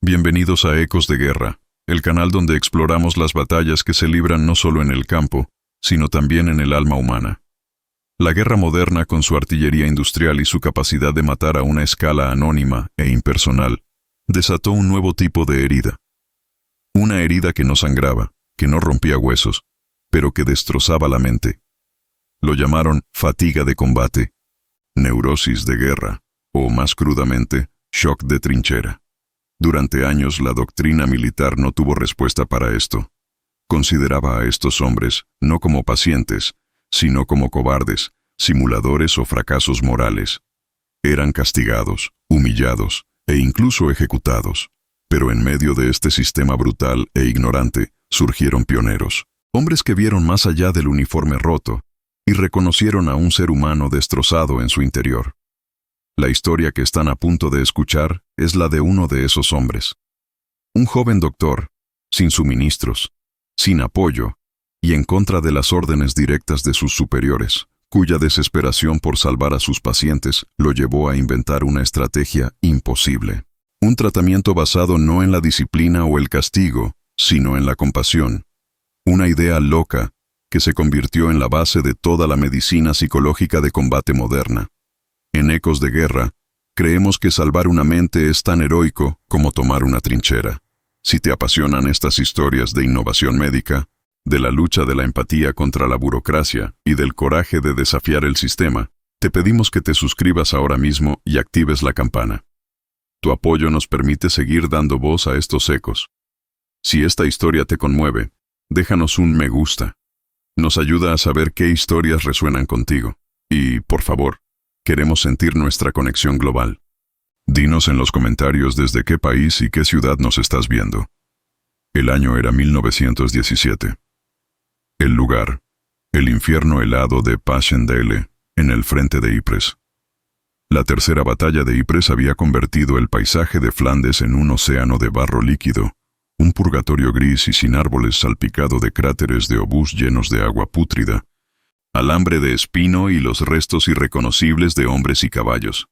Bienvenidos a Ecos de Guerra, el canal donde exploramos las batallas que se libran no solo en el campo, sino también en el alma humana. La guerra moderna, con su artillería industrial y su capacidad de matar a una escala anónima e impersonal, desató un nuevo tipo de herida. Una herida que no sangraba, que no rompía huesos, pero que destrozaba la mente. Lo llamaron fatiga de combate, neurosis de guerra, o más crudamente, shock de trinchera. Durante años la doctrina militar no tuvo respuesta para esto. Consideraba a estos hombres no como pacientes, sino como cobardes, simuladores o fracasos morales. Eran castigados, humillados e incluso ejecutados. Pero en medio de este sistema brutal e ignorante surgieron pioneros, hombres que vieron más allá del uniforme roto y reconocieron a un ser humano destrozado en su interior. La historia que están a punto de escuchar es la de uno de esos hombres. Un joven doctor, sin suministros, sin apoyo, y en contra de las órdenes directas de sus superiores, cuya desesperación por salvar a sus pacientes lo llevó a inventar una estrategia imposible. Un tratamiento basado no en la disciplina o el castigo, sino en la compasión. Una idea loca que se convirtió en la base de toda la medicina psicológica de combate moderna. En Ecos de Guerra, creemos que salvar una mente es tan heroico como tomar una trinchera. Si te apasionan estas historias de innovación médica, de la lucha de la empatía contra la burocracia y del coraje de desafiar el sistema, te pedimos que te suscribas ahora mismo y actives la campana. Tu apoyo nos permite seguir dando voz a estos ecos. Si esta historia te conmueve, déjanos un me gusta. Nos ayuda a saber qué historias resuenan contigo. Y, por favor, queremos sentir nuestra conexión global. Dinos en los comentarios desde qué país y qué ciudad nos estás viendo. El año era 1917. El lugar, el infierno helado de Passchendaele, en el frente de Ypres. La tercera batalla de Ypres había convertido el paisaje de Flandes en un océano de barro líquido, un purgatorio gris y sin árboles salpicado de cráteres de obús llenos de agua pútrida, alambre de espino y los restos irreconocibles de hombres y caballos.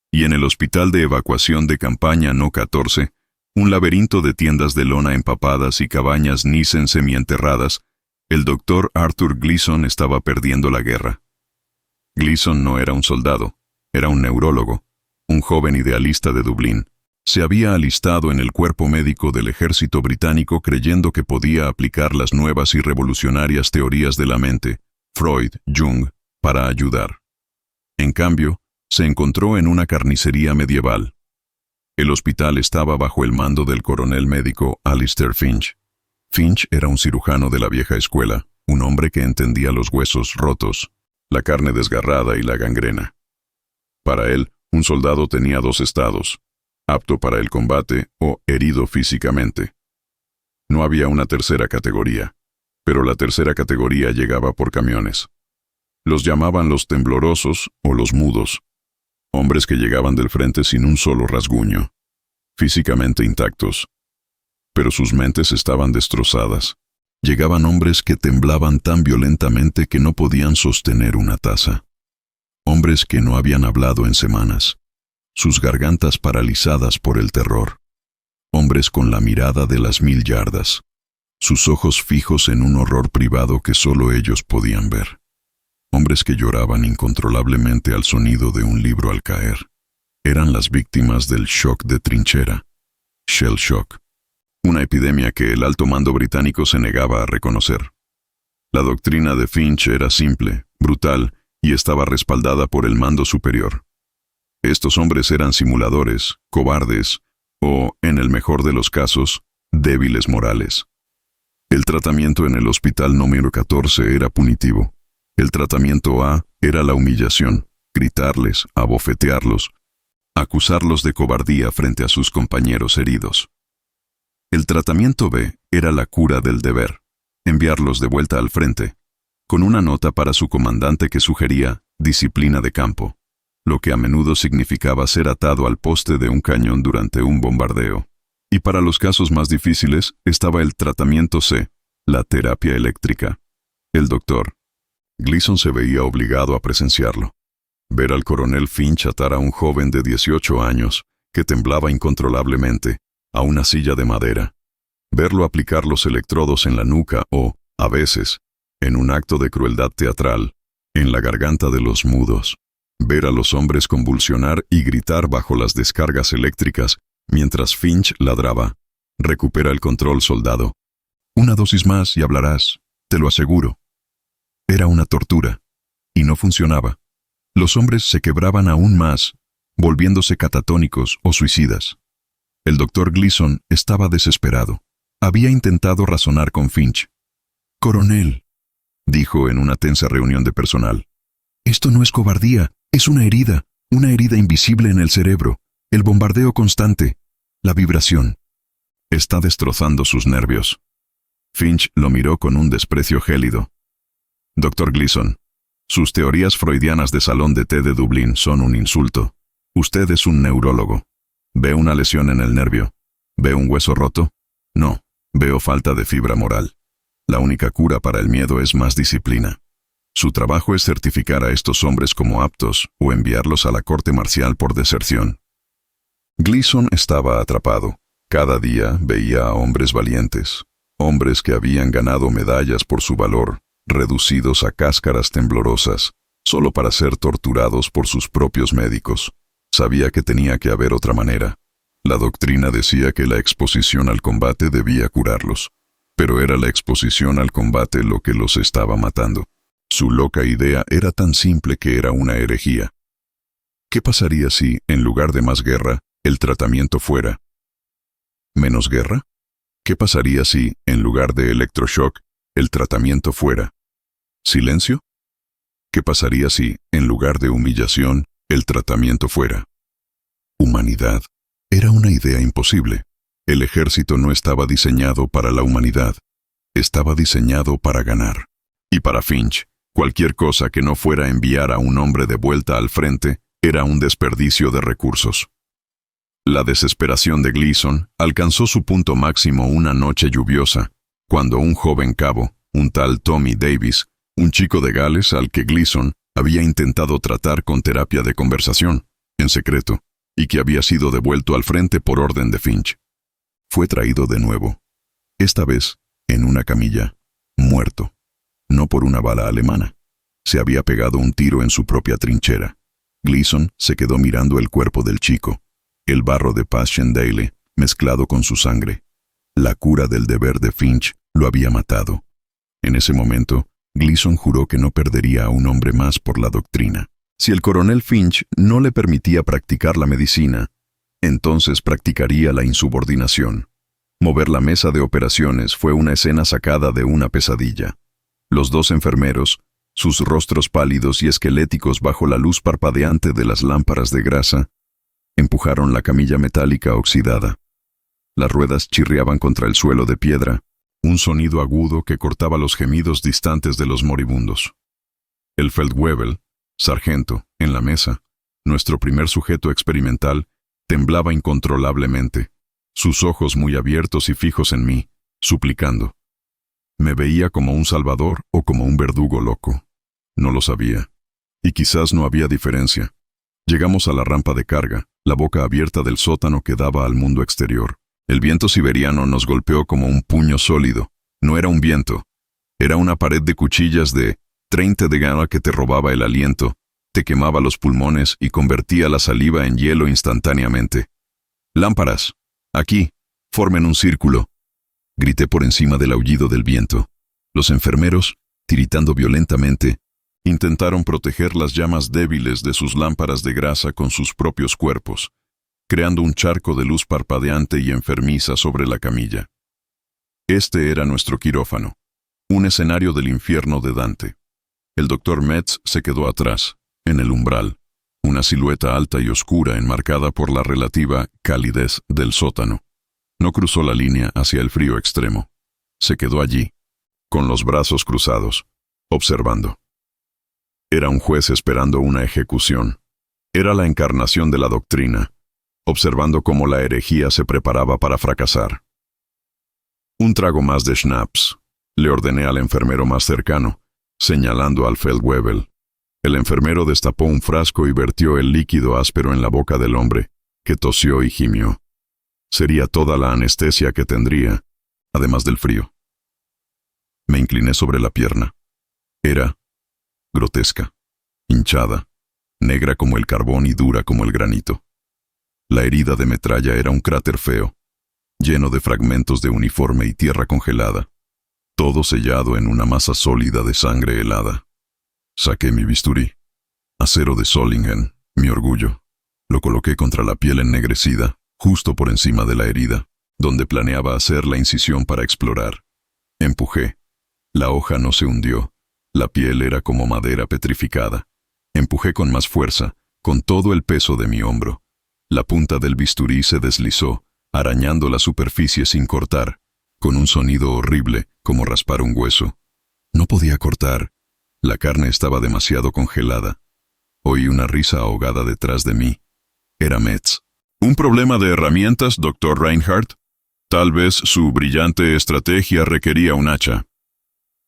Y en el hospital de evacuación de campaña No 14, un laberinto de tiendas de lona empapadas y cabañas Nissen semienterradas, el doctor Arthur Gleason estaba perdiendo la guerra. Gleason no era un soldado, era un neurólogo, un joven idealista de Dublín. Se había alistado en el cuerpo médico del ejército británico creyendo que podía aplicar las nuevas y revolucionarias teorías de la mente, Freud, Jung, para ayudar. En cambio, se encontró en una carnicería medieval. El hospital estaba bajo el mando del coronel médico Alistair Finch. Finch era un cirujano de la vieja escuela, un hombre que entendía los huesos rotos, la carne desgarrada y la gangrena. Para él, un soldado tenía dos estados: apto para el combate o herido físicamente. No había una tercera categoría, pero la tercera categoría llegaba por camiones. Los llamaban los temblorosos o los mudos, hombres que llegaban del frente sin un solo rasguño, físicamente intactos, pero sus mentes estaban destrozadas. Llegaban hombres que temblaban tan violentamente que no podían sostener una taza. Hombres que no habían hablado en semanas, sus gargantas paralizadas por el terror. Hombres con la mirada de las 1000 yardas, sus ojos fijos en un horror privado que solo ellos podían ver. Hombres que lloraban incontrolablemente al sonido de un libro al caer. Eran las víctimas del shock de trinchera, shell shock, una epidemia que el alto mando británico se negaba a reconocer. La doctrina de Finch era simple, brutal, y estaba respaldada por el mando superior. Estos hombres eran simuladores, cobardes, o, en el mejor de los casos, débiles morales. El tratamiento en el hospital número 14 era punitivo. El tratamiento A era la humillación, gritarles, abofetearlos, acusarlos de cobardía frente a sus compañeros heridos. El tratamiento B era la cura del deber, enviarlos de vuelta al frente, con una nota para su comandante que sugería disciplina de campo, lo que a menudo significaba ser atado al poste de un cañón durante un bombardeo. Y para los casos más difíciles estaba el tratamiento C, la terapia eléctrica. El doctor Gleason se veía obligado a presenciarlo. Ver al coronel Finch atar a un joven de 18 años, que temblaba incontrolablemente, a una silla de madera. Verlo aplicar los electrodos en la nuca o, a veces, en un acto de crueldad teatral, en la garganta de los mudos. Ver a los hombres convulsionar y gritar bajo las descargas eléctricas mientras Finch ladraba. Recupera el control, soldado. Una dosis más y hablarás, te lo aseguro. Era una tortura, y no funcionaba. Los hombres se quebraban aún más, volviéndose catatónicos o suicidas. El doctor Gleason estaba desesperado. Había intentado razonar con Finch. «Coronel», dijo en una tensa reunión de personal, «esto no es cobardía, es una herida invisible en el cerebro, el bombardeo constante, la vibración. Está destrozando sus nervios». Finch lo miró con un desprecio gélido. «Doctor Gleason, sus teorías freudianas de salón de té de Dublín son un insulto. Usted es un neurólogo. ¿Ve una lesión en el nervio? ¿Ve un hueso roto? No, veo falta de fibra moral. La única cura para el miedo es más disciplina. Su trabajo es certificar a estos hombres como aptos o enviarlos a la corte marcial por deserción». Gleason estaba atrapado. Cada día veía a hombres valientes, hombres que habían ganado medallas por su valor, reducidos a cáscaras temblorosas, solo para ser torturados por sus propios médicos. Sabía que tenía que haber otra manera. La doctrina decía que la exposición al combate debía curarlos, pero era la exposición al combate lo que los estaba matando. Su loca idea era tan simple que era una herejía. ¿Qué pasaría si, en lugar de más guerra, el tratamiento fuera menos guerra? ¿Qué pasaría si, en lugar de electroshock, el tratamiento fuera silencio? ¿Qué pasaría si, en lugar de humillación, el tratamiento fuera humanidad? Era una idea imposible. El ejército no estaba diseñado para la humanidad. Estaba diseñado para ganar. Y para Finch, cualquier cosa que no fuera enviar a un hombre de vuelta al frente era un desperdicio de recursos. La desesperación de Gleason alcanzó su punto máximo una noche lluviosa, cuando un joven cabo, un tal Tommy Davis, un chico de Gales al que Gleason había intentado tratar con terapia de conversación, en secreto, y que había sido devuelto al frente por orden de Finch, fue traído de nuevo, esta vez en una camilla, muerto, no por una bala alemana. Se había pegado un tiro en su propia trinchera. Gleason se quedó mirando el cuerpo del chico, el barro de Passchendaele mezclado con su sangre. La cura del deber de Finch lo había matado. En ese momento, Gleason juró que no perdería a un hombre más por la doctrina. Si el coronel Finch no le permitía practicar la medicina, entonces practicaría la insubordinación. Mover la mesa de operaciones fue una escena sacada de una pesadilla. Los dos enfermeros, sus rostros pálidos y esqueléticos bajo la luz parpadeante de las lámparas de grasa, empujaron la camilla metálica oxidada. Las ruedas chirriaban contra el suelo de piedra, un sonido agudo que cortaba los gemidos distantes de los moribundos. El Feldwebel, sargento, en la mesa, nuestro primer sujeto experimental, temblaba incontrolablemente, sus ojos muy abiertos y fijos en mí, suplicando. ¿Me veía como un salvador o como un verdugo loco? No lo sabía. Y quizás no había diferencia. Llegamos a la rampa de carga, la boca abierta del sótano que daba al mundo exterior. El viento siberiano nos golpeó como un puño sólido. No era un viento. Era una pared de cuchillas de 30 de gama que te robaba el aliento, te quemaba los pulmones y convertía la saliva en hielo instantáneamente. «Lámparas, aquí, formen un círculo», grité por encima del aullido del viento. Los enfermeros, tiritando violentamente, intentaron proteger las llamas débiles de sus lámparas de grasa con sus propios cuerpos, creando un charco de luz parpadeante y enfermiza sobre la camilla. Este era nuestro quirófano, un escenario del infierno de Dante. El doctor Metz se quedó atrás, en el umbral, una silueta alta y oscura enmarcada por la relativa calidez del sótano. No cruzó la línea hacia el frío extremo. Se quedó allí, con los brazos cruzados, observando. Era un juez esperando una ejecución. Era la encarnación de la doctrina, observando cómo la herejía se preparaba para fracasar. «Un trago más de schnapps», le ordené al enfermero más cercano, señalando al Feldwebel. El enfermero destapó un frasco y vertió el líquido áspero en la boca del hombre, que tosió y gimió. Sería toda la anestesia que tendría, además del frío. Me incliné sobre la pierna. Era grotesca, hinchada, negra como el carbón y dura como el granito. La herida de metralla era un cráter feo, lleno de fragmentos de uniforme y tierra congelada, todo sellado en una masa sólida de sangre helada. Saqué mi bisturí, acero de Solingen, mi orgullo. Lo coloqué contra la piel ennegrecida, justo por encima de la herida, donde planeaba hacer la incisión para explorar. Empujé. La hoja no se hundió. La piel era como madera petrificada. Empujé con más fuerza, con todo el peso de mi hombro. La punta del bisturí se deslizó, arañando la superficie sin cortar, con un sonido horrible, como raspar un hueso. No podía cortar. La carne estaba demasiado congelada. Oí una risa ahogada detrás de mí. Era Metz. ¿Un problema de herramientas, Dr. Reinhardt? Tal vez su brillante estrategia requería un hacha.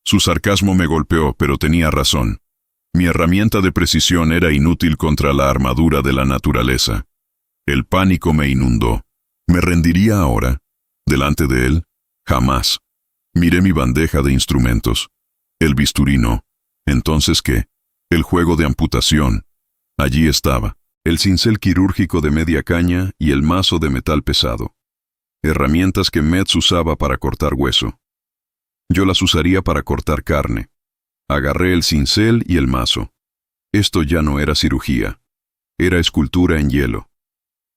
Su sarcasmo me golpeó, pero tenía razón. Mi herramienta de precisión era inútil contra la armadura de la naturaleza. El pánico me inundó. ¿Me rendiría ahora? Delante de él, jamás. Miré mi bandeja de instrumentos. El bisturí no. ¿Entonces qué? El juego de amputación. Allí estaba, el cincel quirúrgico de media caña y el mazo de metal pesado. Herramientas que Metz usaba para cortar hueso. Yo las usaría para cortar carne. Agarré el cincel y el mazo. Esto ya no era cirugía. Era escultura en hielo.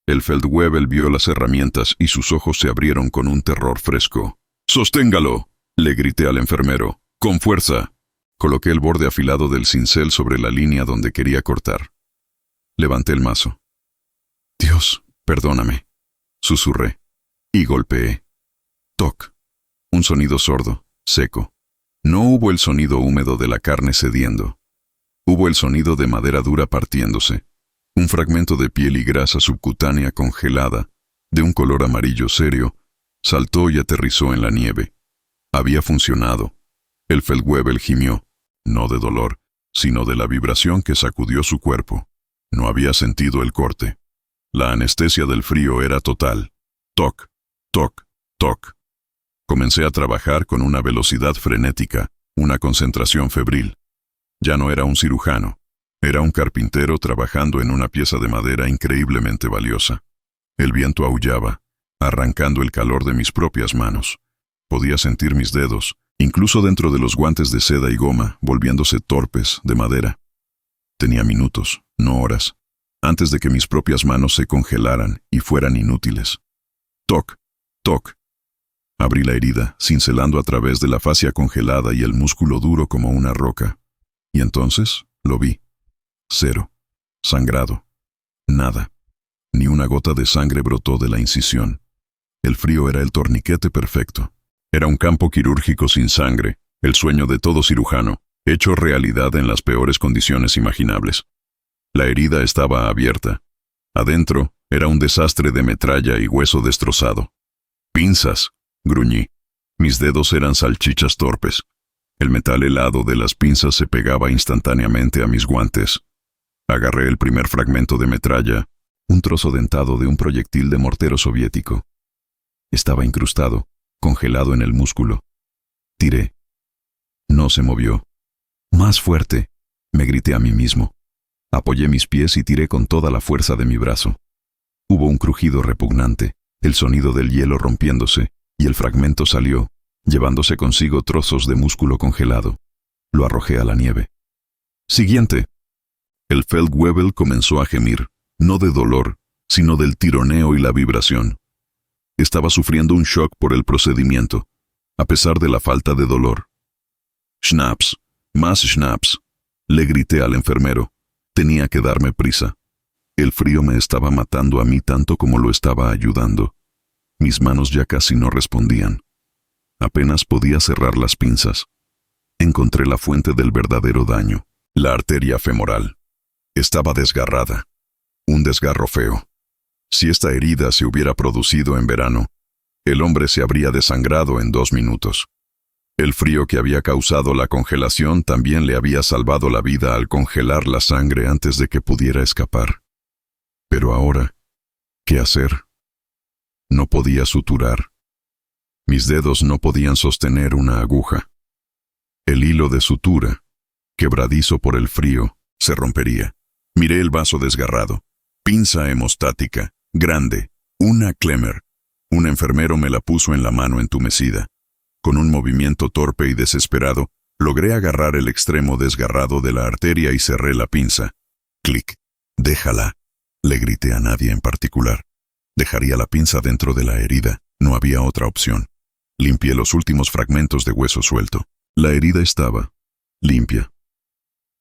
El Feldwebel vio las herramientas y sus ojos se abrieron con un terror fresco. «¡Sosténgalo!», le grité al enfermero. «¡Con fuerza!». Coloqué el borde afilado del cincel sobre la línea donde quería cortar. Levanté el mazo. «Dios, perdóname», susurré, y golpeé. Toc. Un sonido sordo, seco. No hubo el sonido húmedo de la carne cediendo. Hubo el sonido de madera dura partiéndose. Un fragmento de piel y grasa subcutánea congelada, de un color amarillo serio, saltó y aterrizó en la nieve. Había funcionado. El Feldwebel gimió, no de dolor, sino de la vibración que sacudió su cuerpo. No había sentido el corte. La anestesia del frío era total. Toc, toc, toc. Comencé a trabajar con una velocidad frenética, una concentración febril. Ya no era un cirujano. Era un carpintero trabajando en una pieza de madera increíblemente valiosa. El viento aullaba, arrancando el calor de mis propias manos. Podía sentir mis dedos, incluso dentro de los guantes de seda y goma, volviéndose torpes de madera. Tenía minutos, no horas, antes de que mis propias manos se congelaran y fueran inútiles. Toc, toc. Abrí la herida, cincelando a través de la fascia congelada y el músculo duro como una roca. Y entonces lo vi. Cero. Sangrado. Nada. Ni una gota de sangre brotó de la incisión. El frío era el torniquete perfecto. Era un campo quirúrgico sin sangre, el sueño de todo cirujano, hecho realidad en las peores condiciones imaginables. La herida estaba abierta. Adentro era un desastre de metralla y hueso destrozado. «Pinzas», gruñí. Mis dedos eran salchichas torpes. El metal helado de las pinzas se pegaba instantáneamente a mis guantes. Agarré el primer fragmento de metralla, un trozo dentado de un proyectil de mortero soviético. Estaba incrustado, congelado en el músculo. Tiré. No se movió. «Más fuerte», me grité a mí mismo. Apoyé mis pies y tiré con toda la fuerza de mi brazo. Hubo un crujido repugnante, el sonido del hielo rompiéndose, y el fragmento salió, llevándose consigo trozos de músculo congelado. Lo arrojé a la nieve. «Siguiente». El Feldwebel comenzó a gemir, no de dolor, sino del tironeo y la vibración. Estaba sufriendo un shock por el procedimiento, a pesar de la falta de dolor. «Schnaps, más schnaps», le grité al enfermero. Tenía que darme prisa. El frío me estaba matando a mí tanto como lo estaba ayudando. Mis manos ya casi no respondían. Apenas podía cerrar las pinzas. Encontré la fuente del verdadero daño, la arteria femoral. Estaba desgarrada. Un desgarro feo. Si esta herida se hubiera producido en verano, el hombre se habría desangrado en 2 minutos. El frío que había causado la congelación también le había salvado la vida al congelar la sangre antes de que pudiera escapar. Pero ahora, ¿qué hacer? No podía suturar. Mis dedos no podían sostener una aguja. El hilo de sutura, quebradizo por el frío, se rompería. Miré el vaso desgarrado. Pinza hemostática, grande, una Klemmer. Un enfermero me la puso en la mano entumecida. Con un movimiento torpe y desesperado, logré agarrar el extremo desgarrado de la arteria y cerré la pinza. Clic. Déjala. Le grité a nadie en particular. Dejaría la pinza dentro de la herida. No había otra opción. Limpié los últimos fragmentos de hueso suelto. La herida estaba limpia.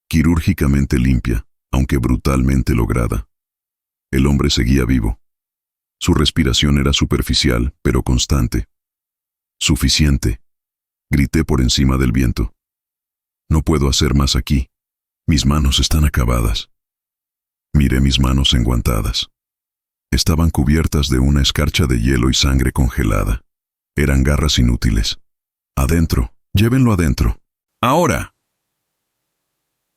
Quirúrgicamente limpia, aunque brutalmente lograda. El hombre seguía vivo. Su respiración era superficial, pero constante. Suficiente. Grité por encima del viento. No puedo hacer más aquí. Mis manos están acabadas. Miré mis manos enguantadas. Estaban cubiertas de una escarcha de hielo y sangre congelada. Eran garras inútiles. Adentro. Llévenlo adentro. ¡Ahora!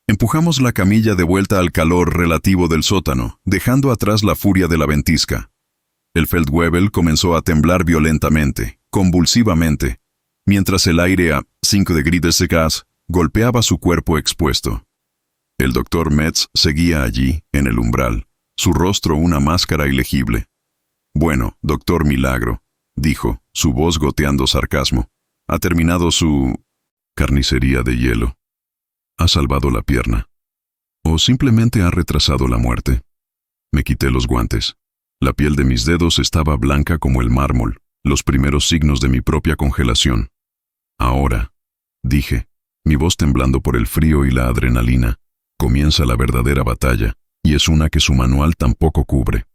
Empujamos la camilla de vuelta al calor relativo del sótano, dejando atrás la furia de la ventisca. El Feldwebel comenzó a temblar violentamente, convulsivamente, mientras el aire a 5 degrees de gas golpeaba su cuerpo expuesto. El doctor Metz seguía allí, en el umbral, su rostro una máscara ilegible. «Bueno, doctor Milagro», dijo, su voz goteando sarcasmo, «ha terminado su carnicería de hielo. Ha salvado la pierna. O simplemente ha retrasado la muerte». Me quité los guantes. La piel de mis dedos estaba blanca como el mármol, los primeros signos de mi propia congelación. «Ahora», dije, mi voz temblando por el frío y la adrenalina, «comienza la verdadera batalla, y es una que su manual tampoco cubre».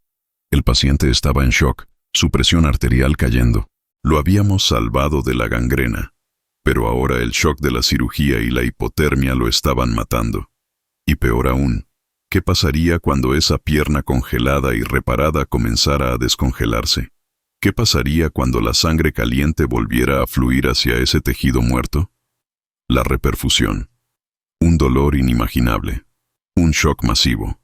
El paciente estaba en shock, su presión arterial cayendo. Lo habíamos salvado de la gangrena, pero ahora el shock de la cirugía y la hipotermia lo estaban matando. Y peor aún, ¿qué pasaría cuando esa pierna congelada y reparada comenzara a descongelarse? ¿Qué pasaría cuando la sangre caliente volviera a fluir hacia ese tejido muerto? La reperfusión. Un dolor inimaginable. Un shock masivo.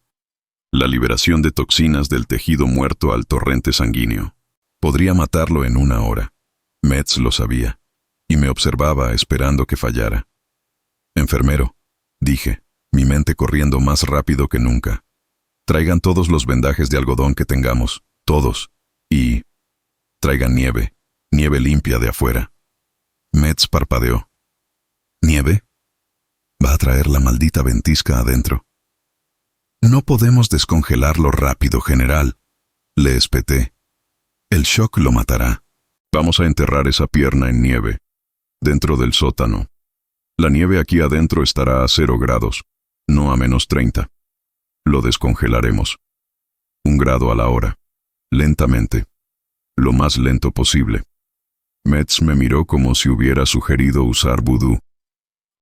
La liberación de toxinas del tejido muerto al torrente sanguíneo. Podría matarlo en 1 hora. Metz lo sabía, y me observaba esperando que fallara. «Enfermero», dije, mi mente corriendo más rápido que nunca. «Traigan todos los vendajes de algodón que tengamos, todos, y traigan nieve, nieve limpia de afuera». Metz parpadeó. «¿Nieve? Va a traer la maldita ventisca adentro». «No podemos descongelarlo rápido, general», le espeté. «El shock lo matará». «Vamos a enterrar esa pierna en nieve, dentro del sótano. La nieve aquí adentro estará a 0 grados, no a -30. Lo descongelaremos. 1 grado a la hora, lentamente, lo más lento posible». Metz me miró como si hubiera sugerido usar vudú.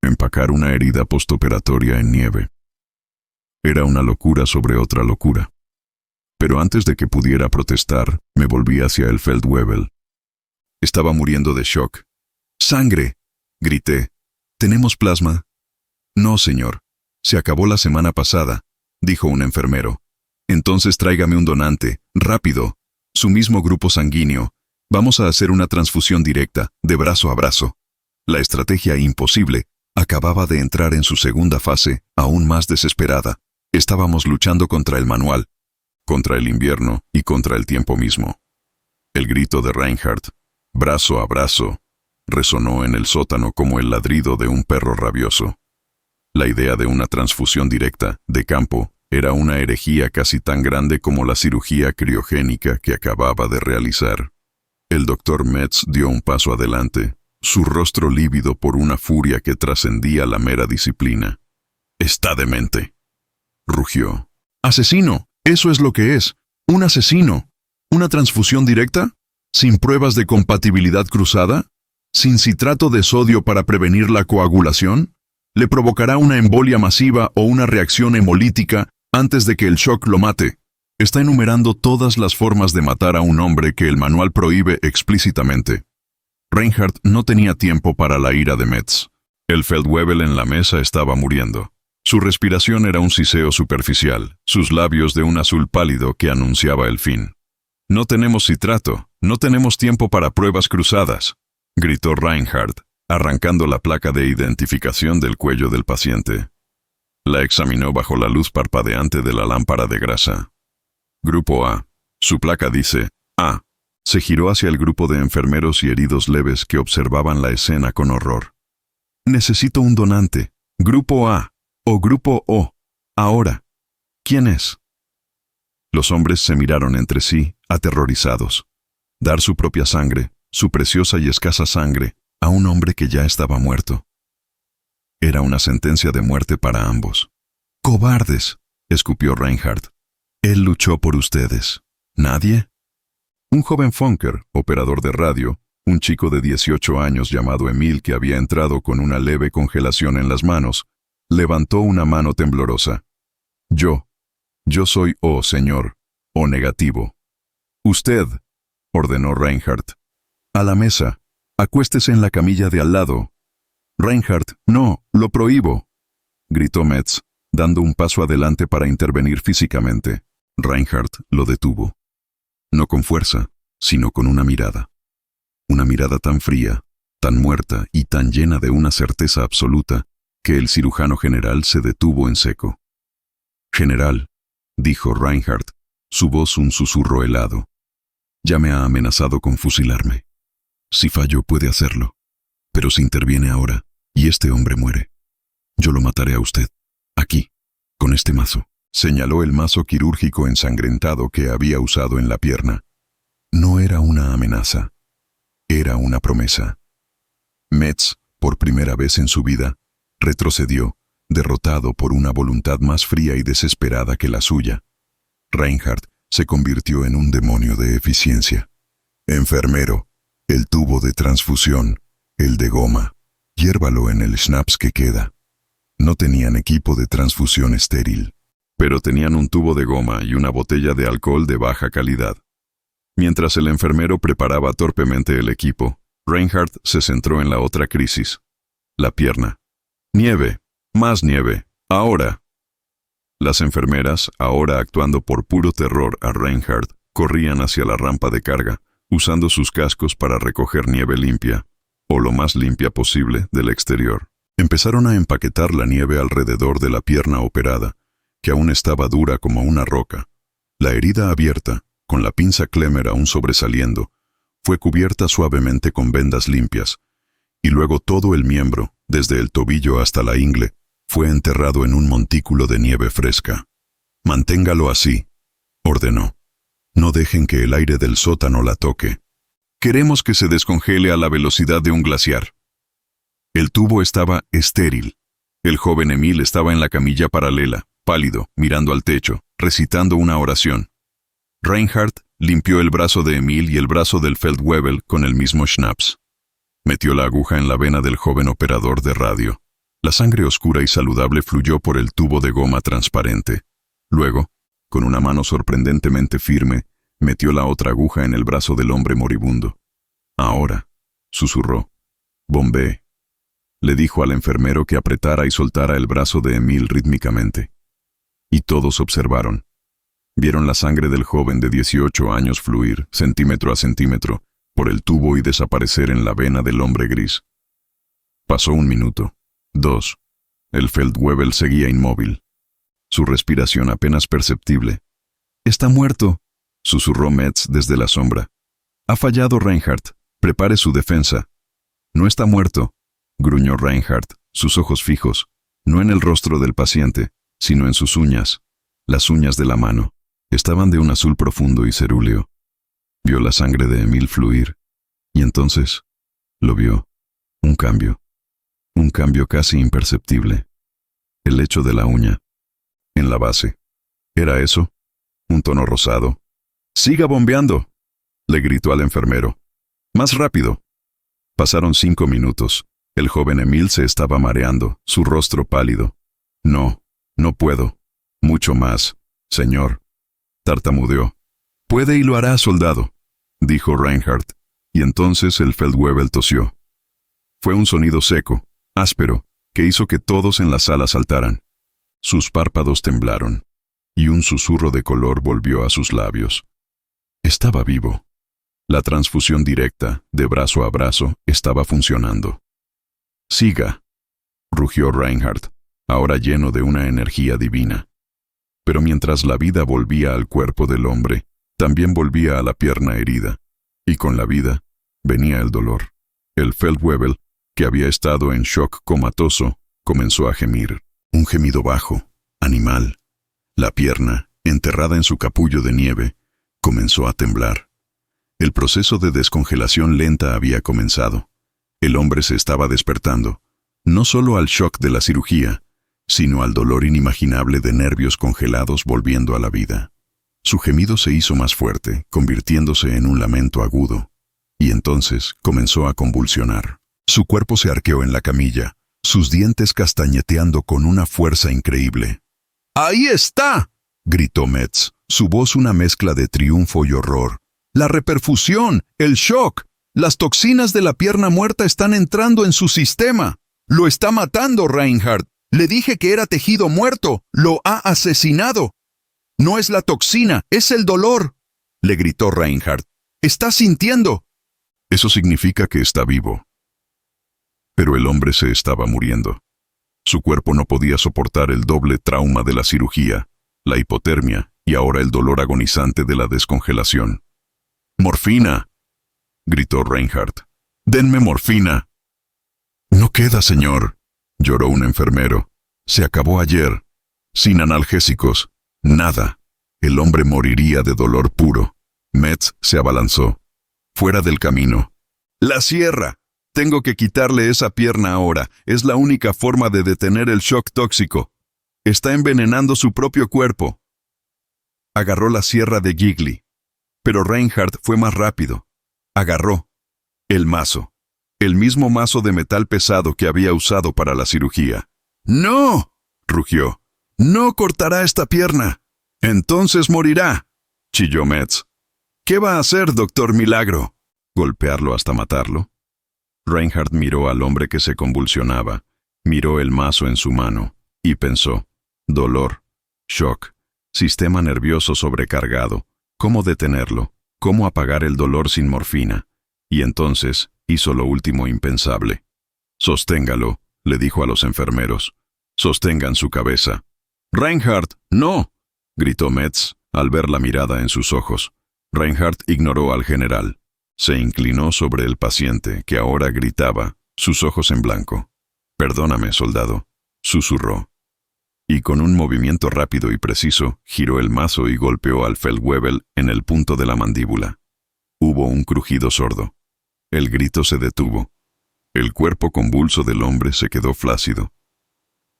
Empacar una herida postoperatoria en nieve. Era una locura sobre otra locura. Pero antes de que pudiera protestar, me volví hacia el Feldwebel. Estaba muriendo de shock. «¡Sangre!», grité. «¿Tenemos plasma?» «No, señor. Se acabó la semana pasada», dijo un enfermero. «Entonces tráigame un donante, rápido. Su mismo grupo sanguíneo. Vamos a hacer una transfusión directa, de brazo a brazo». La estrategia imposible acababa de entrar en su segunda fase, aún más desesperada. Estábamos luchando contra el manual, contra el invierno y contra el tiempo mismo. El grito de Reinhardt, «brazo a brazo», resonó en el sótano como el ladrido de un perro rabioso. La idea de una transfusión directa, de campo, era una herejía casi tan grande como la cirugía criogénica que acababa de realizar. El doctor Metz dio un paso adelante, su rostro lívido por una furia que trascendía la mera disciplina. «Está demente», rugió. «¡Asesino! Eso es lo que es. Un asesino. ¿Una transfusión directa? ¿Sin pruebas de compatibilidad cruzada? ¿Sin citrato de sodio para prevenir la coagulación? Le provocará una embolia masiva o una reacción hemolítica antes de que el shock lo mate». Está enumerando todas las formas de matar a un hombre que el manual prohíbe explícitamente. Reinhardt no tenía tiempo para la ira de Metz. El Feldwebel en la mesa estaba muriendo. Su respiración era un siseo superficial, sus labios de un azul pálido que anunciaba el fin. «No tenemos citrato», No tenemos tiempo para pruebas cruzadas, gritó Reinhardt, arrancando la placa de identificación del cuello del paciente. La examinó bajo la luz parpadeante de la lámpara de grasa. Grupo A. Su placa dice A. Se giró hacia el grupo de enfermeros y heridos leves que observaban la escena con horror. Necesito un donante. Grupo A. O Grupo O. Ahora. ¿Quién es? Los hombres se miraron entre sí, aterrorizados. Dar su propia sangre, su preciosa y escasa sangre, a un hombre que ya estaba muerto. Era una sentencia de muerte para ambos. ¡Cobardes!, escupió Reinhardt. Él luchó por ustedes. ¿Nadie? Un joven Funker, operador de radio, un chico de 18 años llamado Emil que había entrado con una leve congelación en las manos, levantó una mano temblorosa. Yo soy O, señor, O negativo. Usted, ordenó Reinhardt. A la mesa. Acuéstese en la camilla de al lado. Reinhardt, no, lo prohíbo, gritó Metz, dando un paso adelante para intervenir físicamente. Reinhardt lo detuvo. No con fuerza, sino con una mirada. Una mirada tan fría, tan muerta y tan llena de una certeza absoluta, que el cirujano general se detuvo en seco. General, dijo Reinhardt, su voz un susurro helado. Ya me ha amenazado con fusilarme. Si fallo puede hacerlo, pero si interviene ahora, y este hombre muere, yo lo mataré a usted, aquí, con este mazo. Señaló el mazo quirúrgico ensangrentado que había usado en la pierna. No era una amenaza, era una promesa. Metz, por primera vez en su vida, retrocedió, derrotado por una voluntad más fría y desesperada que la suya. Reinhardt se convirtió en un demonio de eficiencia. Enfermero, el tubo de transfusión, el de goma, hiérvalo en el schnapps que queda. No tenían equipo de transfusión estéril, pero tenían un tubo de goma y una botella de alcohol de baja calidad. Mientras el enfermero preparaba torpemente el equipo, Reinhardt se centró en la otra crisis. La pierna. Nieve, más nieve, ahora. Las enfermeras, ahora actuando por puro terror a Reinhardt, corrían hacia la rampa de carga, usando sus cascos para recoger nieve limpia, o lo más limpia posible, del exterior. Empezaron a empaquetar la nieve alrededor de la pierna operada, que aún estaba dura como una roca. La herida abierta, con la pinza Klemmer aún sobresaliendo, fue cubierta suavemente con vendas limpias, y luego todo el miembro, desde el tobillo hasta la ingle, fue enterrado en un montículo de nieve fresca. «Manténgalo así», ordenó. «No dejen que el aire del sótano la toque. Queremos que se descongele a la velocidad de un glaciar». El tubo estaba estéril. El joven Emil estaba en la camilla paralela, pálido, mirando al techo, recitando una oración. Reinhardt limpió el brazo de Emil y el brazo del Feldwebel con el mismo schnapps. Metió la aguja en la vena del joven operador de radio. La sangre oscura y saludable fluyó por el tubo de goma transparente. Luego, con una mano sorprendentemente firme, metió la otra aguja en el brazo del hombre moribundo. «Ahora», susurró. «Bombee». Le dijo al enfermero que apretara y soltara el brazo de Emil rítmicamente. Y todos observaron. Vieron la sangre del joven de 18 años fluir, centímetro a centímetro, por el tubo y desaparecer en la vena del hombre gris. Pasó 1 minuto, 2. El Feldwebel seguía inmóvil. Su respiración apenas perceptible. «Está muerto», susurró Metz desde la sombra. «Ha fallado Reinhardt. Prepare su defensa». «No está muerto», gruñó Reinhardt, sus ojos fijos, no en el rostro del paciente, sino en sus uñas. Las uñas de la mano estaban de un azul profundo y cerúleo. Vio la sangre de Emil fluir, y entonces lo vio. Un cambio casi imperceptible. El lecho de la uña, en la base. ¿Era eso? Un tono rosado. «¡Siga bombeando!», le gritó al enfermero. «Más rápido». Pasaron 5 minutos. El joven Emil se estaba mareando, su rostro pálido. «No, no puedo. Mucho más, señor», tartamudeó. «Puede y lo hará, soldado», dijo Reinhardt, y entonces el Feldwebel tosió. Fue un sonido seco, áspero, que hizo que todos en la sala saltaran. Sus párpados temblaron, y un susurro de color volvió a sus labios. Estaba vivo. La transfusión directa, de brazo a brazo, estaba funcionando. «Siga», rugió Reinhardt, ahora lleno de una energía divina. Pero mientras la vida volvía al cuerpo del hombre, también volvía a la pierna herida. Y con la vida, venía el dolor. El Feldwebel, que había estado en shock comatoso, comenzó a gemir. Un gemido bajo, animal. La pierna, enterrada en su capullo de nieve, comenzó a temblar. El proceso de descongelación lenta había comenzado. El hombre se estaba despertando, no solo al shock de la cirugía, sino al dolor inimaginable de nervios congelados volviendo a la vida. Su gemido se hizo más fuerte, convirtiéndose en un lamento agudo, y entonces comenzó a convulsionar. Su cuerpo se arqueó en la camilla, sus dientes castañeteando con una fuerza increíble. «¡Ahí está!», gritó Metz, su voz una mezcla de triunfo y horror. «La reperfusión, el shock, las toxinas de la pierna muerta están entrando en su sistema. Lo está matando, Reinhardt. Le dije que era tejido muerto. Lo ha asesinado. No es la toxina, es el dolor», le gritó Reinhardt. «¿Está sintiendo?» «Eso significa que está vivo». Pero el hombre se estaba muriendo. Su cuerpo no podía soportar el doble trauma de la cirugía, la hipotermia y ahora el dolor agonizante de la descongelación. «¡Morfina!», gritó Reinhardt. «¡Denme morfina!». «No queda, señor», lloró un enfermero. «Se acabó ayer. Sin analgésicos. Nada. El hombre moriría de dolor puro». Metz se abalanzó. «Fuera del camino». «¡La sierra! Tengo que quitarle esa pierna ahora. Es la única forma de detener el shock tóxico. Está envenenando su propio cuerpo». Agarró la sierra de Gigli. Pero Reinhardt fue más rápido. Agarró el mazo. El mismo mazo de metal pesado que había usado para la cirugía. «¡No!», rugió. «¡No cortará esta pierna! Entonces morirá», chilló Metz. «¿Qué va a hacer, doctor Milagro? ¿Golpearlo hasta matarlo?». Reinhardt miró al hombre que se convulsionaba, miró el mazo en su mano y pensó: dolor, shock, sistema nervioso sobrecargado, ¿cómo detenerlo? ¿Cómo apagar el dolor sin morfina? Y entonces hizo lo último impensable. «Sosténgalo», le dijo a los enfermeros. «Sostengan su cabeza». «Reinhardt, no», gritó Metz al ver la mirada en sus ojos. Reinhardt ignoró al general. Se inclinó sobre el paciente, que ahora gritaba, sus ojos en blanco. «Perdóname, soldado», susurró. Y con un movimiento rápido y preciso, giró el mazo y golpeó al Feldwebel en el punto de la mandíbula. Hubo un crujido sordo. El grito se detuvo. El cuerpo convulso del hombre se quedó flácido.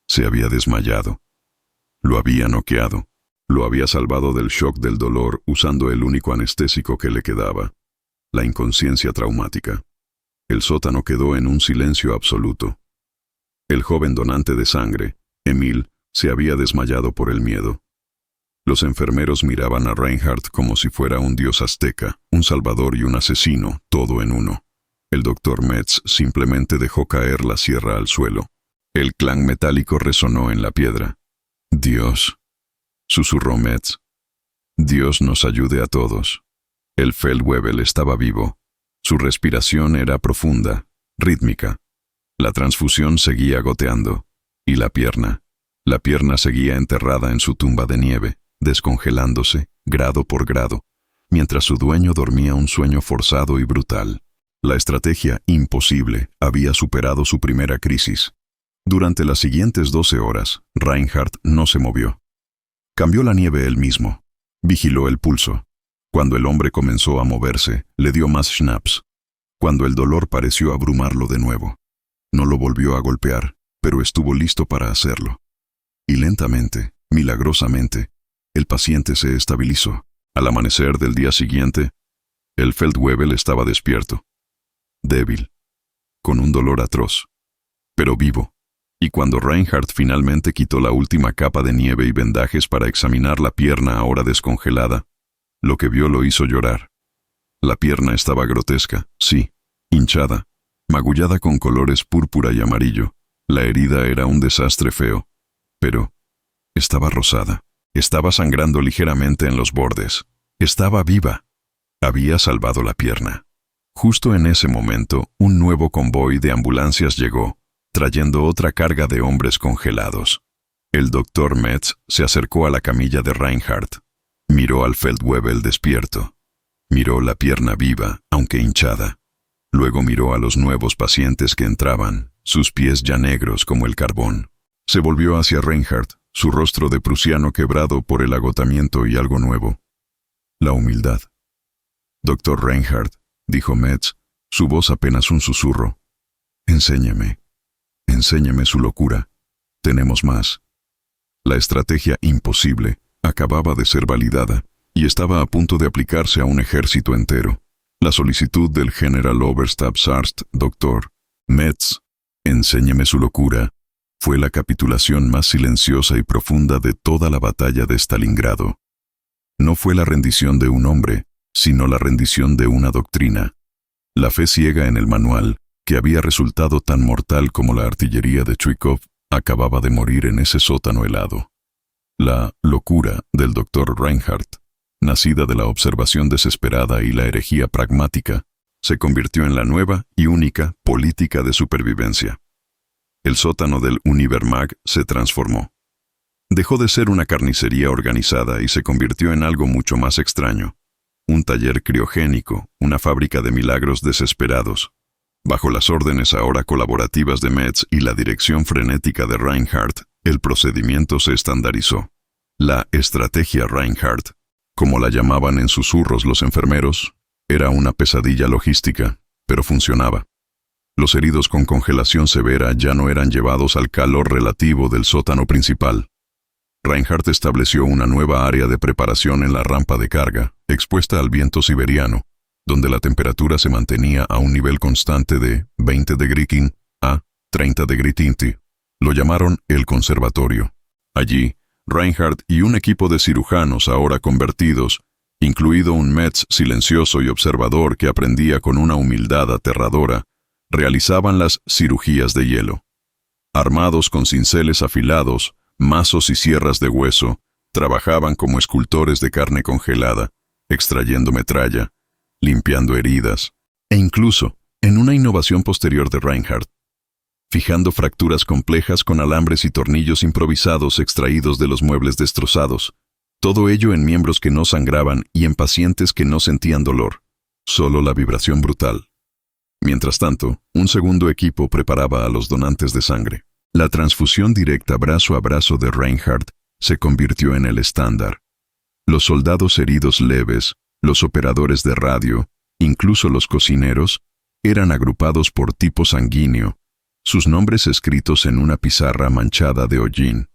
Se había desmayado. Lo había noqueado. Lo había salvado del shock del dolor usando el único anestésico que le quedaba: la inconsciencia traumática. El sótano quedó en un silencio absoluto. El joven donante de sangre, Emil, se había desmayado por el miedo. Los enfermeros miraban a Reinhardt como si fuera un dios azteca, un salvador y un asesino, todo en uno. El doctor Metz simplemente dejó caer la sierra al suelo. El clan metálico resonó en la piedra. «Dios», susurró Metz. «Dios nos ayude a todos». El Feldwebel estaba vivo. Su respiración era profunda, rítmica. La transfusión seguía goteando. Y la pierna seguía enterrada en su tumba de nieve, descongelándose, grado por grado, mientras su dueño dormía un sueño forzado y brutal. La estrategia imposible había superado su primera crisis. Durante las siguientes 12 horas, Reinhardt no se movió. Cambió la nieve él mismo. Vigiló el pulso. Cuando el hombre comenzó a moverse, le dio más schnapps. Cuando el dolor pareció abrumarlo de nuevo. No lo volvió a golpear, pero estuvo listo para hacerlo. Y lentamente, milagrosamente, el paciente se estabilizó. Al amanecer del día siguiente, el Feldwebel estaba despierto. Débil. Con un dolor atroz. Pero vivo. Y cuando Reinhardt finalmente quitó la última capa de nieve y vendajes para examinar la pierna ahora descongelada, lo que vio lo hizo llorar. La pierna estaba grotesca, sí, hinchada, magullada con colores púrpura y amarillo. La herida era un desastre feo, pero estaba rosada. Estaba sangrando ligeramente en los bordes. Estaba viva. Había salvado la pierna. Justo en ese momento, un nuevo convoy de ambulancias llegó, trayendo otra carga de hombres congelados. El doctor Metz se acercó a la camilla de Reinhardt. Miró al Feldwebel despierto. Miró la pierna viva, aunque hinchada. Luego miró a los nuevos pacientes que entraban, sus pies ya negros como el carbón. Se volvió hacia Reinhardt, su rostro de prusiano quebrado por el agotamiento y algo nuevo. La humildad. «Doctor Reinhardt», dijo Metz, su voz apenas un susurro. «Enséñeme su locura. Tenemos más». La estrategia imposible acababa de ser validada y estaba a punto de aplicarse a un ejército entero. La solicitud del General Oberstabsarzt, Dr. Metz, «Enséñeme su locura», fue la capitulación más silenciosa y profunda de toda la batalla de Stalingrado. No fue la rendición de un hombre, sino la rendición de una doctrina. La fe ciega en el manual, que había resultado tan mortal como la artillería de Chuikov, acababa de morir en ese sótano helado. La locura del Dr. Reinhardt, nacida de la observación desesperada y la herejía pragmática, se convirtió en la nueva y única política de supervivencia. El sótano del Univermag se transformó. Dejó de ser una carnicería organizada y se convirtió en algo mucho más extraño. Un taller criogénico, una fábrica de milagros desesperados. Bajo las órdenes ahora colaborativas de Metz y la dirección frenética de Reinhardt, el procedimiento se estandarizó. La estrategia Reinhardt, como la llamaban en susurros los enfermeros, era una pesadilla logística, pero funcionaba. Los heridos con congelación severa ya no eran llevados al calor relativo del sótano principal. Reinhardt estableció una nueva área de preparación en la rampa de carga, expuesta al viento siberiano, donde la temperatura se mantenía a un nivel constante de 20 degrikin a 30 degritinti. Lo llamaron el conservatorio. Allí, Reinhardt y un equipo de cirujanos ahora convertidos, incluido un Metz silencioso y observador que aprendía con una humildad aterradora, realizaban las cirugías de hielo. Armados con cinceles afilados, mazos y sierras de hueso, trabajaban como escultores de carne congelada, extrayendo metralla, limpiando heridas, e incluso, en una innovación posterior de Reinhardt, fijando fracturas complejas con alambres y tornillos improvisados extraídos de los muebles destrozados, todo ello en miembros que no sangraban y en pacientes que no sentían dolor, solo la vibración brutal. Mientras tanto, un segundo equipo preparaba a los donantes de sangre. La transfusión directa brazo a brazo de Reinhardt se convirtió en el estándar. Los soldados heridos leves, los operadores de radio, incluso los cocineros, eran agrupados por tipo sanguíneo, sus nombres escritos en una pizarra manchada de hollín.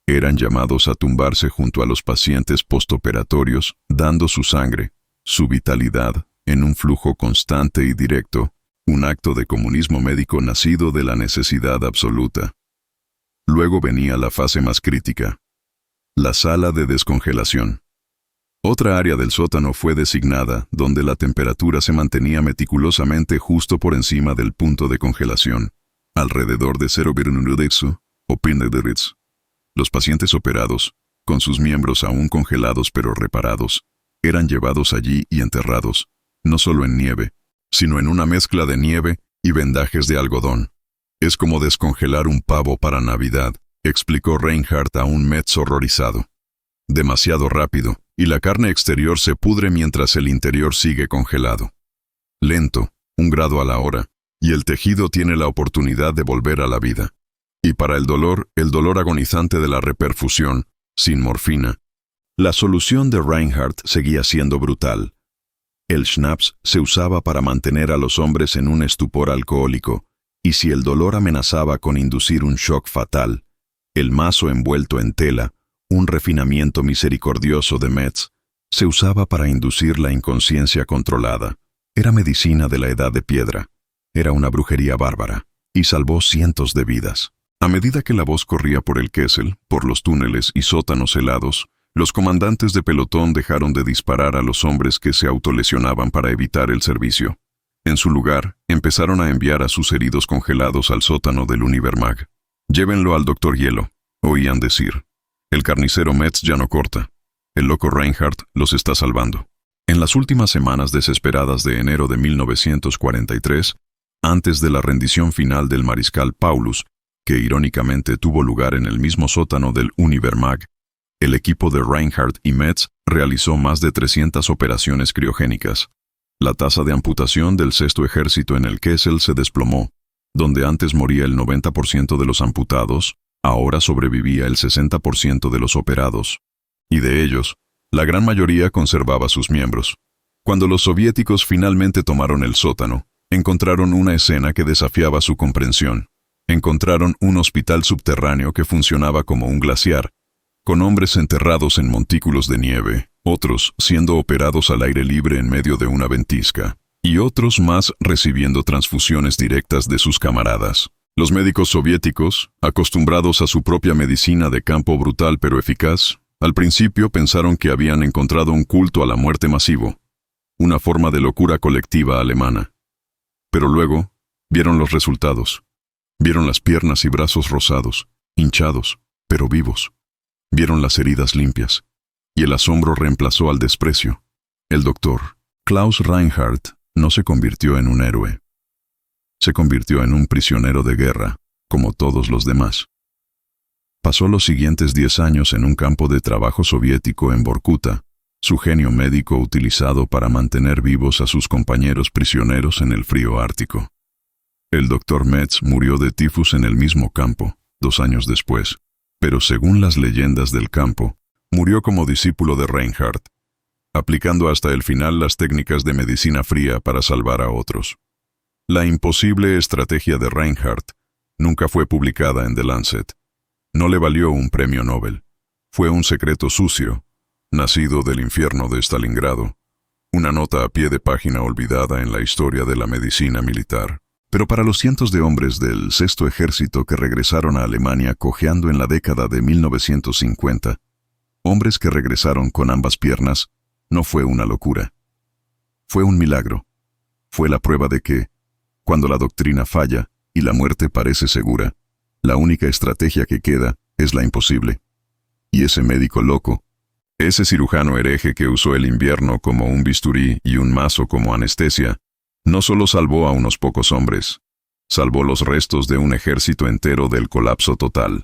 Eran llamados a tumbarse junto a los pacientes postoperatorios, dando su sangre, su vitalidad, en un flujo constante y directo, un acto de comunismo médico nacido de la necesidad absoluta. Luego venía la fase más crítica, la sala de descongelación. Otra área del sótano fue designada, donde la temperatura se mantenía meticulosamente justo por encima del punto de congelación, alrededor de 0,1 o Pinederitz. Los pacientes operados, con sus miembros aún congelados pero reparados, eran llevados allí y enterrados, no solo en nieve, sino en una mezcla de nieve y vendajes de algodón. «Es como descongelar un pavo para Navidad», explicó Reinhardt a un Metz horrorizado. «Demasiado rápido, y la carne exterior se pudre mientras el interior sigue congelado. Lento, 1 grado a la hora, y el tejido tiene la oportunidad de volver a la vida. Y para el dolor agonizante de la reperfusión, sin morfina». La solución de Reinhardt seguía siendo brutal. El schnapps se usaba para mantener a los hombres en un estupor alcohólico, y si el dolor amenazaba con inducir un shock fatal, el mazo envuelto en tela, un refinamiento misericordioso de Metz, se usaba para inducir la inconsciencia controlada. Era medicina de la edad de piedra. Era una brujería bárbara, y salvó cientos de vidas. A medida que la voz corría por el Kessel, por los túneles y sótanos helados, los comandantes de pelotón dejaron de disparar a los hombres que se autolesionaban para evitar el servicio. En su lugar, empezaron a enviar a sus heridos congelados al sótano del Univermag. «Llévenlo al doctor Hielo», oían decir. «El carnicero Metz ya no corta. El loco Reinhardt los está salvando». En las últimas semanas desesperadas de enero de 1943, antes de la rendición final del mariscal Paulus, que irónicamente tuvo lugar en el mismo sótano del Univermag, el equipo de Reinhardt y Metz realizó más de 300 operaciones criogénicas. La tasa de amputación del Sexto Ejército en el Kessel se desplomó. Donde antes moría el 90% de los amputados, ahora sobrevivía el 60% de los operados. Y de ellos, la gran mayoría conservaba sus miembros. Cuando los soviéticos finalmente tomaron el sótano, encontraron una escena que desafiaba su comprensión. Encontraron un hospital subterráneo que funcionaba como un glaciar, con hombres enterrados en montículos de nieve, otros siendo operados al aire libre en medio de una ventisca, y otros más recibiendo transfusiones directas de sus camaradas. Los médicos soviéticos, acostumbrados a su propia medicina de campo brutal pero eficaz, al principio pensaron que habían encontrado un culto a la muerte masivo, una forma de locura colectiva alemana. Pero luego, vieron los resultados. Vieron las piernas y brazos rosados, hinchados, pero vivos. Vieron las heridas limpias, y el asombro reemplazó al desprecio. El doctor Klaus Reinhardt no se convirtió en un héroe. Se convirtió en un prisionero de guerra, como todos los demás. Pasó los siguientes 10 años en un campo de trabajo soviético en Vorkuta, su genio médico utilizado para mantener vivos a sus compañeros prisioneros en el frío ártico. El doctor Metz murió de tifus en el mismo campo, 2 años después, pero según las leyendas del campo, murió como discípulo de Reinhardt, aplicando hasta el final las técnicas de medicina fría para salvar a otros. La imposible estrategia de Reinhardt nunca fue publicada en The Lancet. No le valió un premio Nobel. Fue un secreto sucio, nacido del infierno de Stalingrado, una nota a pie de página olvidada en la historia de la medicina militar. Pero para los cientos de hombres del Sexto Ejército que regresaron a Alemania cojeando en la década de 1950, hombres que regresaron con ambas piernas, no fue una locura. Fue un milagro. Fue la prueba de que, cuando la doctrina falla y la muerte parece segura, la única estrategia que queda es la imposible. Y ese médico loco, ese cirujano hereje que usó el invierno como un bisturí y un mazo como anestesia, no solo salvó a unos pocos hombres, salvó los restos de un ejército entero del colapso total.